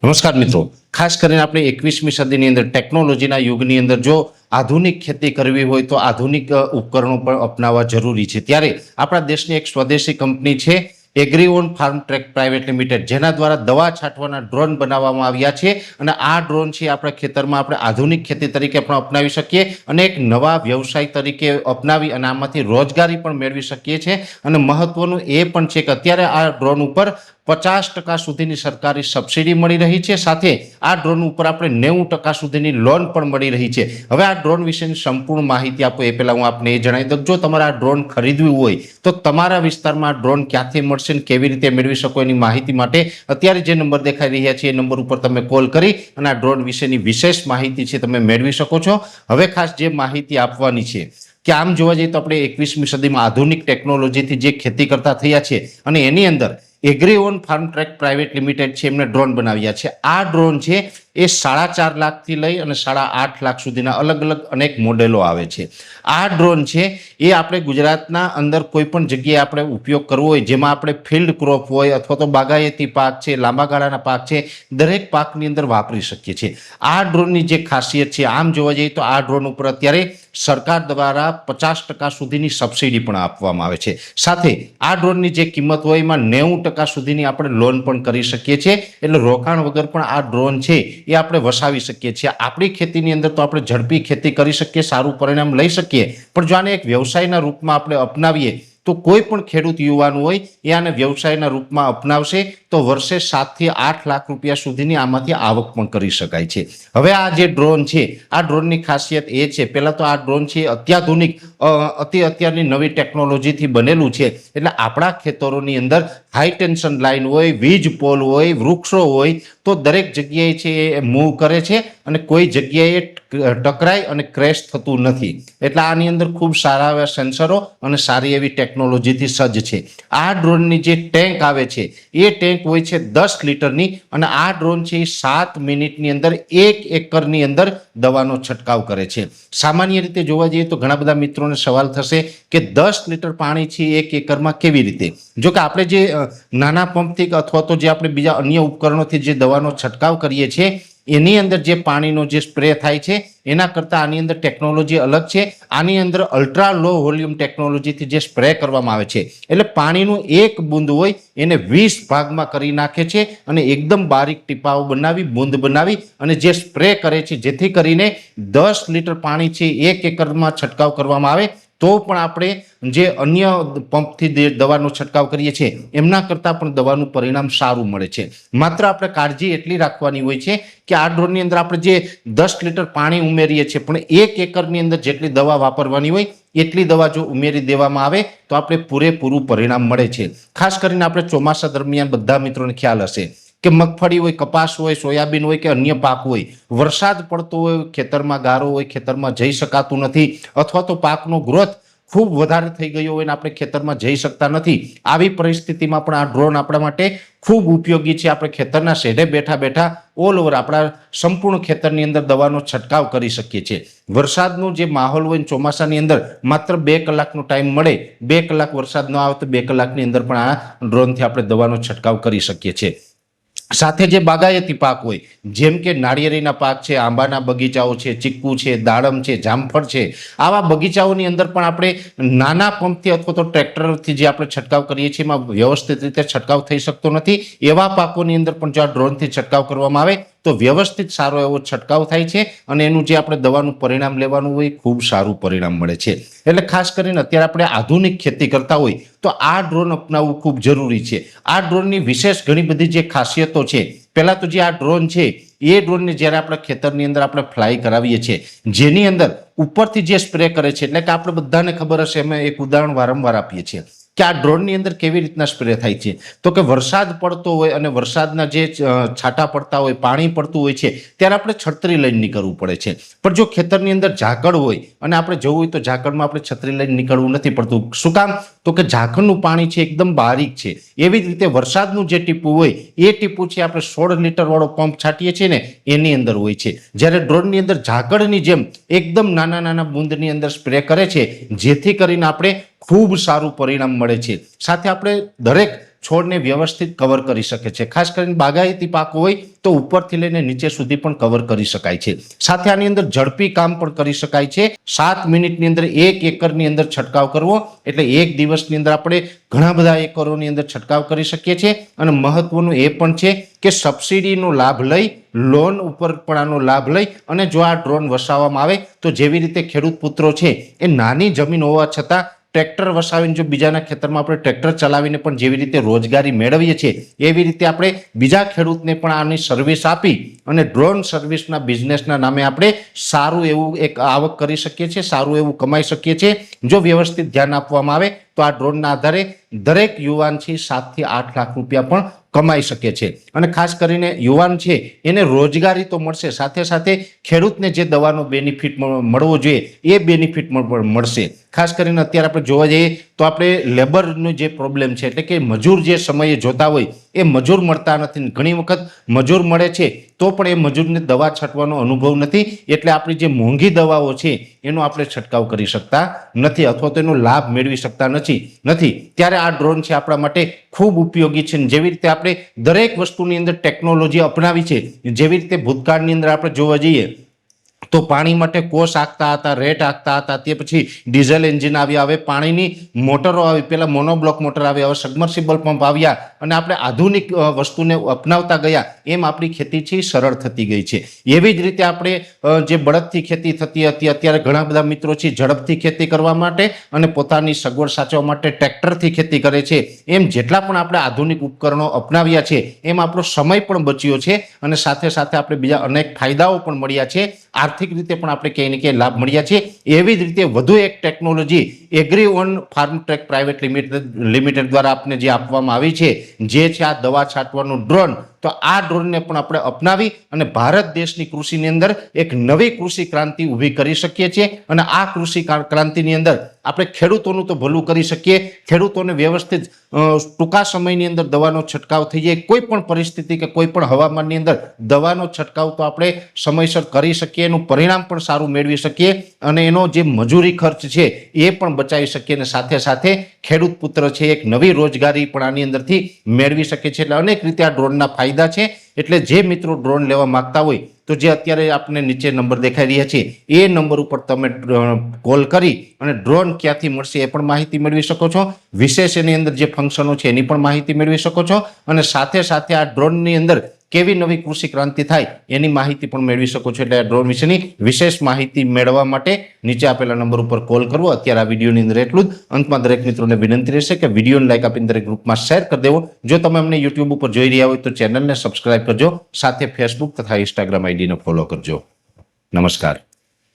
નમસ્કાર મિત્રો, ખાસ કરીને આપણે 21મી સદીની અંદર ટેકનોલોજીના યુગની અંદર જો આધુનિક ખેતી કરવી હોય તો આધુનિક ઉપકરણો પણ અપનાવવા જરૂરી છે। ત્યારે આપણા દેશની એક સ્વદેશી કંપની છે એગ્રીઓન ફાર્મ ટ્રેક પ્રાઇવેટ લિમિટેડ, જેના દ્વારા દવા છાંટવાના ડ્રોન બનાવવામાં આવ્યા છે અને આ ડ્રોન છે આપણા ખેતરમાં આપણે આધુનિક ખેતી તરીકે પણ અપનાવી શકીએ અને એક નવા વ્યવસાય તરીકે અપનાવી અને આમાંથી રોજગારી પણ મેળવી શકીએ છીએ। અને મહત્વનું એ પણ છે કે અત્યારે આ ડ્રોન ઉપર 50% સુધીની સરકારી સબસિડી મળી રહી છે, સાથે આ ડ્રોન ઉપર આપણે 90% સુધીની લોન પણ મળી રહી છે। હવે આ ડ્રોન વિશેની સંપૂર્ણ માહિતી આપો એ પહેલા હું આપને એ જણાવી દઉં, જો તમારે આ ડ્રોન ખરીદવું હોય તો તમારા વિસ્તારમાં આ ડ્રોન ક્યાંથી મળશે અને કેવી રીતે મેળવી શકો એની માહિતી માટે અત્યારે જે નંબર દેખાઈ રહ્યા છે એ નંબર ઉપર તમે કોલ કરી અને આ ડ્રોન વિશેની વિશેષ માહિતી છે તમે મેળવી શકો છો। હવે ખાસ જે માહિતી આપવાની છે કે આમ જોવા જઈએ તો આપણે 21મી સદીમાં આધુનિક ટેકનોલોજીથી જે ખેતી કરતા થયા છે અને એની અંદર એગ્રીઓન ફાર્મ ટ્રેક પ્રાઇવેટ લિમિટેડ છે એમને ડ્રોન બનાવ્યા છે। આ ડ્રોન છે એ 4.5 લાખથી લઈ અને 8.5 લાખ સુધીના અલગ અલગ અનેક મોડેલો આવે છે। આ ડ્રોન છે એ આપણે ગુજરાતના અંદર કોઈ પણ જગ્યાએ આપણે ઉપયોગ કરવો હોય, જેમાં આપણે ફિલ્ડ ક્રોપ હોય અથવા તો બાગાયતી પાક છે, લાંબા ગાળાના પાક છે, દરેક પાકની અંદર વાપરી શકીએ છીએ। આ ડ્રોનની જે ખાસિયત છે, આમ જોવા જઈએ તો આ ડ્રોન ઉપર અત્યારે સરકાર દ્વારા 50% સુધીની સબસિડી પણ આપવામાં આવે છે, સાથે આ ડ્રોનની જે કિંમત હોય એમાં 90% સુધીની આપણે લોન પણ કરી શકીએ છીએ। એટલે રોકાણ વગર પણ આ ડ્રોન છે એ આપણે વસાવી શકીએ છીએ। આપણી ખેતીની અંદર તો આપણે ઝડપી ખેતી કરી શકીએ, સારું પરિણામ લઈ શકીએ, પણ જો આને એક વ્યવસાયના રૂપમાં આપણે અપનાવીએ તો કોઈ પણ ખેડૂત યુવાન હોય એ આને વ્યવસાયના રૂપમાં અપનાવશે તો વર્ષે 7 થી 8 લાખ રૂપિયા સુધીની આમાંથી આવક પણ કરી શકાય છે। હવે આ જે ડ્રોન છે, આ ડ્રોનની ખાસિયત એ છે, પહેલા તો આ ડ્રોન છે અત્યાધુનિક અત્યારની નવી ટેકનોલોજીથી બનેલું છે, એટલે આપણા ખેતરોની અંદર હાઈ ટેન્શન લાઇન હોય, વીજ પોલ હોય, વૃક્ષો હોય તો દરેક જગ્યાએ છે એ મૂવ કરે છે અને કોઈ જગ્યાએ ટકરાય અને ક્રેશ થતું નથી। એટલે આની અંદર ખૂબ સારા એવા સેન્સરો અને સારી એવી ટેકનોલોજીથી સજ્જ છે। આ ડ્રોનની જે ટેન્ક આવે છે એ ટેન્ક હોય છે 10 લીટરની અને આ ડ્રોન છે એ 7 મિનિટની અંદર 1 એકરની અંદર દવાનો છંટકાવ કરે છે। સામાન્ય રીતે જોવા જઈએ તો ઘણા બધા મિત્રોને સવાલ થશે કે 10 લીટર પાણી છે 1 એકરમાં કેવી રીતે? જો કે આપણે જે નાના પંપથી અથવા તો જે આપણે બીજા અન્ય ઉપકરણોથી જે દવાનો છંટકાવ કરીએ છીએ એની અંદર જે પાણીનો જે સ્પ્રે થાય છે એના કરતાં આની અંદર ટેકનોલોજી અલગ છે। આની અંદર અલ્ટ્રા લો વોલ્યુમ ટેકનોલોજીથી જે સ્પ્રે કરવામાં આવે છે, એટલે પાણીનું એક બૂંદ હોય એને 20 ભાગમાં કરી નાખે છે અને એકદમ બારીક ટીપાઓ બનાવી, બૂંદ બનાવી અને જે સ્પ્રે કરે છે, જેથી કરીને 10 લીટર પાણી છે 1 એકરમાં છંટકાવ કરવામાં આવે તો પણ આપણે જે અન્ય પંપથી દવાનો છંટકાવ કરીએ છીએ એમના કરતાં પણ દવાનું પરિણામ સારું મળે છે। માત્ર આપણે કાળજી એટલી રાખવાની હોય છે કે આ ડ્રોનની અંદર આપણે જે 10 લીટર પાણી ઉમેરીએ છીએ પણ 1 એકરની અંદર જેટલી દવા વાપરવાની હોય એટલી દવા જો ઉમેરી દેવામાં આવે તો આપણે પૂરેપૂરું પરિણામ મળે છે। ખાસ કરીને આપણે ચોમાસા દરમિયાન બધા મિત્રોને ખ્યાલ હશે કે મગફળી હોય, કપાસ હોય, સોયાબીન હોય કે અન્ય પાક હોય, વરસાદ પડતો હોય, ખેતરમાં ગારો હોય, ખેતરમાં જઈ શકાતું નથી અથવા તો પાકનો ગ્રોથ ખૂબ વધારે થઈ ગયો હોય ને આપણે ખેતરમાં જઈ શકતા નથી, આવી પરિસ્થિતિમાં પણ આ ડ્રોન આપણા માટે ખૂબ ઉપયોગી છે। આપણે ખેતરના શેઢે બેઠા બેઠા ઓલ ઓવર આપણા સંપૂર્ણ ખેતરની અંદર દવાનો છંટકાવ કરી શકીએ છીએ। વરસાદનો જે માહોલ હોય ચોમાસાની અંદર માત્ર 2 કલાકનો ટાઈમ મળે, 2 કલાક વરસાદ ન આવે તો 2 કલાકની અંદર પણ આ ડ્રોનથી આપણે દવાનો છંટકાવ કરી શકીએ છીએ। સાથે જે બાગાયતી પાક હોય, જેમ કે નાળિયેરીના પાક છે, આંબાના બગીચાઓ છે, ચીકુ છે, દાડમ છે, જામફળ છે, આવા બગીચાઓની અંદર પણ આપણે નાના પંપથી અથવા તો ટ્રેક્ટરથી જે આપણે છંટકાવ કરીએ છીએ એમાં વ્યવસ્થિત રીતે છંટકાવ થઈ શકતો નથી। એવા પાકોની અંદર પણ જો આ ડ્રોનથી છંટકાવ કરવામાં આવે તો વ્યવસ્થિત સારો એવો છંટકાવ થાય છે અને એનું જે આપણે દવાનું પરિણામ લેવાનું હોય ખૂબ સારું પરિણામ મળે છે। એટલે ખાસ કરીને અત્યારે આપણે આધુનિક ખેતી કરતા હોય તો આ ડ્રોન અપનાવવું ખૂબ જરૂરી છે। આ ડ્રોનની વિશેષ ઘણી બધી જે ખાસિયતો છે, પહેલા તો જે આ ડ્રોન છે એ ડ્રોનને જ્યારે આપણે ખેતરની અંદર આપણે ફ્લાય કરાવીએ છીએ, જેની અંદર ઉપરથી જે સ્પ્રે કરે છે, એટલે કે આપણે બધાને ખબર હશે, અમે એક ઉદાહરણ વારંવાર આપીએ છીએ કે આ ડ્રોનની અંદર કેવી રીતના સ્પ્રે થાય છે, તો કે વરસાદ પડતો હોય અને વરસાદના જે છાંટા પડતા હોય, પાણી પડતું હોય છે ત્યારે આપણે છત્રી લઈને નીકળવું પડે છે। પણ જો ખેતરની અંદર ઝાકળ હોય અને આપણે જવું હોય તો ઝાકળમાં આપણે છત્રી લઈને નીકળવું નથી પડતું। શું કામ? તો કે ઝાકળનું પાણી છે એકદમ બારીક છે। એવી જ રીતે વરસાદનું જે ટીપું હોય એ ટીપું છે આપણે 16 લીટર વાળો પંપ છાંટીએ છીએ ને એની અંદર હોય છે, જ્યારે ડ્રોનની અંદર ઝાકળની જેમ એકદમ નાના નાના બૂંદની અંદર સ્પ્રે કરે છે, જેથી કરીને આપણે ખૂબ સારું પરિણામ મળે છે। સાથે આપણે દરેક છોડને વ્યવસ્થિત કવર કરી શકે છે। ખાસ કરીને બાગાયતી પાક હોય તો ઉપરથી લઈને નીચે સુધી પણ કવર કરી શકાય છે। સાથે આની અંદર ઝડપી કામ પણ કરી શકાય છે। 7 મિનિટની અંદર 1 એકરની અંદર છંટકાવ કરવો એટલે 1 દિવસની અંદર આપણે ઘણા બધા એકરોની અંદર છંટકાવ કરી શકીએ છીએ। અને મહત્વનું એ પણ છે કે સબસિડીનો લાભ લઈ, લોન ઉપર પણ આનો લાભ લઈ અને જો આ ડ્રોન વસાવવામાં આવે તો જેવી રીતે ખેડૂત પુત્રો છે એ નાની જમીન હોવા છતાં ટ્રેક્ટર વસાવીને જો બીજાના ખેતરમાં આપણે ટ્રેક્ટર ચલાવીને પણ જેવી રીતે રોજગારી મેળવીએ છીએ એવી રીતે આપણે બીજા ખેડૂતને પણ આની સર્વિસ આપી અને ડ્રોન સર્વિસના બિઝનેસના નામે આપણે સારું એવું એક આવક કરી શકીએ છીએ, સારું એવું કમાઈ શકીએ છીએ। જો વ્યવસ્થિત ધ્યાન આપવામાં આવે તો આ ડ્રોનના આધારે દરેક યુવાન છે 7 થી 8 લાખ રૂપિયા પણ કમાઈ શકે છે। અને ખાસ કરીને યુવાન છે એને રોજગારી તો મળશે, સાથે સાથે ખેડૂતને જે દવાનો બેનિફિટ મળવો જોઈએ એ બેનિફિટ મળશે। ખાસ કરીને અત્યારે આપણે જોવા જઈએ તો આપણે લેબરનો જે પ્રોબ્લેમ છે એટલે કે મજૂર જે સમયે જોતા હોય એ મજૂર મળતા નથી। ઘણી વખત મજૂર મળે છે તો પણ એ મજૂરને દવા છાંટવાનો અનુભવ નથી એટલે આપણી જે મોંઘી દવાઓ છે એનો આપણે છંટકાવ કરી શકતા નથી અથવા તો એનો લાભ મેળવી શકતા નથી। ત્યારે આ ડ્રોન છે આપણા માટે ખૂબ ઉપયોગી છે। જેવી રીતે આપણે દરેક વસ્તુની અંદર ટેકનોલોજી અપનાવી છે, જેવી રીતે ભૂતકાળની અંદર આપણે જોવા જઈએ તો પાણી માટે કોસ આંકતા હતા, રેટ આંકતા હતા, તે પછી ડીઝલ એન્જિન આવ્યા, હવે પાણીની મોટરો આવી, પહેલા મોનોબ્લોક મોટર આવી, હવે સબમર્સિબલ પંપ આવ્યા અને આપણે આધુનિક વસ્તુને અપનાવતા ગયા એમ આપણી ખેતી છે સરળ થતી ગઈ છે। એવી જ રીતે આપણે જે બળદથી ખેતી થતી હતી અત્યારે ઘણા બધા મિત્રો છે ઝડપથી ખેતી કરવા માટે અને પોતાની સગવડ સાચવવા માટે ટ્રેક્ટરથી ખેતી કરે છે। એમ જેટલા પણ આપણે આધુનિક ઉપકરણો અપનાવ્યા છે એમ આપણો સમય પણ બચ્યો છે અને સાથે સાથે આપણે બીજા અનેક ફાયદાઓ પણ મળ્યા છે। આર્થિક રીતે પણ આપણે ક્યાંય ને ક્યાંય લાભ મળ્યા છે। એવી જ રીતે વધુ એક technology Agri On Farmtech private limited દ્વારા આપને જે આપવામાં આવી છે જે છે આ દવા છાંટવાનું ડ્રોન। તો આ ડ્રોનને પણ આપણે અપનાવી અને ભારત દેશની કૃષિની અંદર એક નવી કૃષિ ક્રાંતિ ઊભી કરી શકીએ છીએ અને આ કૃષિ ક્રાંતિની અંદર આપણે ખેડૂતોનું તો ભલું કરી શકીએ, ખેડૂતોને વ્યવસ્થિત ટૂંકા સમયની અંદર દવાનો છંટકાવ થઈ જાય। કોઈ પણ પરિસ્થિતિ કે કોઈ પણ હવામાનની અંદર દવાનો છંટકાવ તો આપણે સમયસર કરી શકીએ, એનું પરિણામ પણ સારું મેળવી શકીએ અને એનો જે મજૂરી ખર્ચ છે એ પણ બચાવી શકીએ અને સાથે સાથે ખેડૂત પુત્ર છે એક નવી રોજગારી પણ આની અંદરથી મેળવી શકે છે। એટલે અનેક રીતે આ ડ્રોનના ફાયદા છે। એટલે જે મિત્રો ડ્રોન લેવા માંગતા હોય તો જે અત્યારે આપણે નીચે નંબર દેખાઈ રહ્યા છે એ નંબર ઉપર તમે કોલ કરી અને ડ્રોન ક્યાંથી મળશે એ પણ માહિતી મેળવી શકો છો। વિશેષ એની અંદર જે ફંક્શનો છે એની પણ માહિતી મેળવી શકો છો અને સાથે સાથે આ ડ્રોનની અંદર કેવી નવી કૃષિ ક્રાંતિ થાય એની માહિતી પણ મેળવી શકો છો। એટલે આ ડ્રોન વિશેની વિશેષ માહિતી મેળવવા માટે નીચે આપેલા નંબર ઉપર કોલ કરવો। અત્યારે આ વિડીયોની અંદર એટલું જ। અંતમાં દરેક મિત્રોને વિનંતી રહેશે કે વિડીયોને લાઈક આપીને દરેક ગ્રુપમાં શેર કરી દેવો। જો તમે અમને યુટ્યુબ ઉપર જોઈ રહ્યા હોય તો ચેનલને સબસ્ક્રાઇબ કરજો, સાથે ફેસબુક તથા ઇન્સ્ટાગ્રામ આઈડીને ફોલો કરજો। નમસ્કાર।